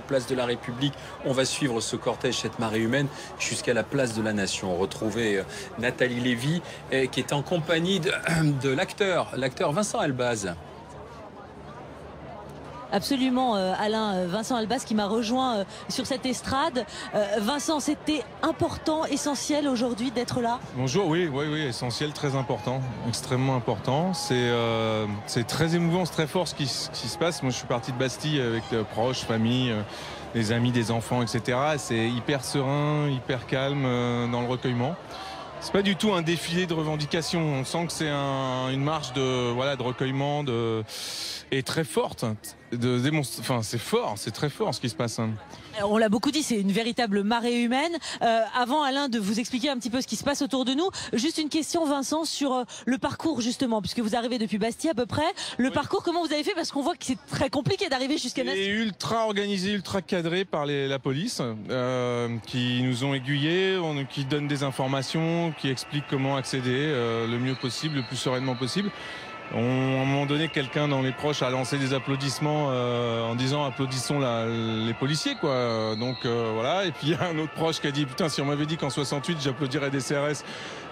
Place de la République, on va suivre ce cortège, cette marée humaine, jusqu'à la place de la Nation. Retrouver Nathalie Lévy, qui est en compagnie de l'acteur Vincent Elbaz. Absolument, Alain, Vincent Elbaz qui m'a rejoint sur cette estrade. Vincent, c'était important, essentiel aujourd'hui d'être là? Bonjour, oui, essentiel, très important, extrêmement important. C'est très émouvant, c'est très fort ce qui se passe. Moi, je suis parti de Bastille avec proches, famille, des amis, des enfants, etc. C'est hyper serein, hyper calme dans le recueillement. C'est pas du tout un défilé de revendications. On sent que c'est une marche de recueillement et très forte. C'est fort, c'est très fort ce qui se passe. On l'a beaucoup dit, c'est une véritable marée humaine. Avant, Alain, de vous expliquer un petit peu ce qui se passe autour de nous, juste une question, Vincent, sur le parcours justement, puisque vous arrivez depuis Bastille à peu près. Le parcours, comment vous avez fait? Parce qu'on voit que c'est très compliqué d'arriver jusqu'à Nation. C'est ultra organisé, ultra cadré par la police, qui nous ont aiguillés, qui donnent des informations, qui expliquent comment accéder le mieux possible, le plus sereinement possible. À un moment donné, quelqu'un dans les proches a lancé des applaudissements en disant applaudissons les policiers, quoi. Donc voilà. Et puis il y a un autre proche qui a dit putain, si on m'avait dit qu'en 68 j'applaudirais des CRS,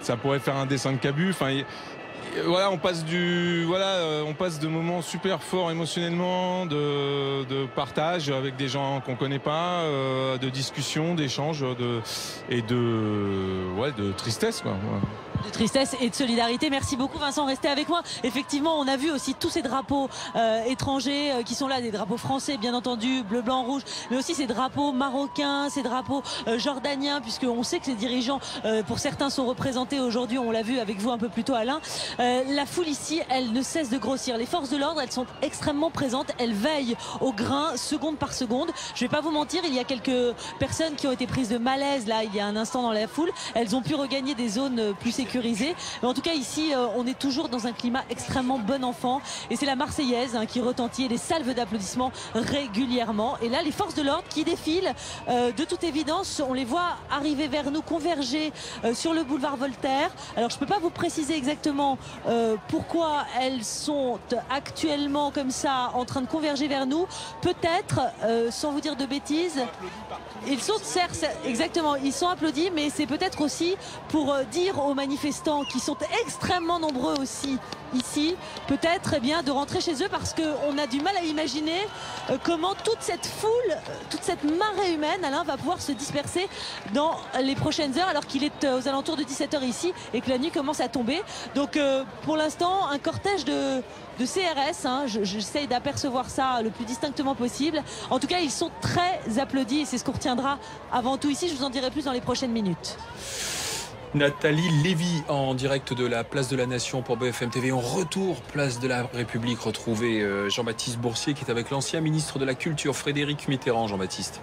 ça pourrait faire un dessin de Cabu. Enfin, voilà, on passe de moments super forts émotionnellement, de partage avec des gens qu'on connaît pas, de discussions, d'échanges, et de tristesse, quoi. Ouais. De tristesse et de solidarité. Merci beaucoup, Vincent, restez avec moi. Effectivement, on a vu aussi tous ces drapeaux étrangers qui sont là, des drapeaux français bien entendu, bleu, blanc, rouge, mais aussi ces drapeaux marocains, ces drapeaux jordaniens, puisqu'on sait que ces dirigeants, pour certains, sont représentés aujourd'hui, on l'a vu avec vous un peu plus tôt, Alain. La foule ici, elle ne cesse de grossir. Les forces de l'ordre, elles sont extrêmement présentes, elles veillent au grain, seconde par seconde. Je ne vais pas vous mentir, il y a quelques personnes qui ont été prises de malaise là, il y a un instant dans la foule. Elles ont pu regagner des zones plus sécurisées. Mais en tout cas ici on est toujours dans un climat extrêmement bon enfant et c'est la Marseillaise qui retentit et des salves d'applaudissements régulièrement. Et là les forces de l'ordre qui défilent, de toute évidence on les voit arriver vers nous, converger sur le boulevard Voltaire. Alors je ne peux pas vous préciser exactement pourquoi elles sont actuellement comme ça en train de converger vers nous. Peut-être, sans vous dire de bêtises, ils sont certes, exactement, ils sont applaudis, mais c'est peut-être aussi pour dire aux manifestants qui sont extrêmement nombreux aussi ici, peut-être de rentrer chez eux, parce qu'on a du mal à imaginer comment toute cette foule, toute cette marée humaine, Alain, va pouvoir se disperser dans les prochaines heures, alors qu'il est aux alentours de 17 h ici et que la nuit commence à tomber. Donc pour l'instant, un cortège de CRS, j'essaye d'apercevoir ça le plus distinctement possible. En tout cas, ils sont très applaudis et c'est ce qu'on retiendra avant tout ici. Je vous en dirai plus dans les prochaines minutes. Nathalie Lévy en direct de la place de la Nation pour BFM TV. En retour, place de la République, retrouver Jean-Baptiste Boursier qui est avec l'ancien ministre de la Culture Frédéric Mitterrand. Jean-Baptiste.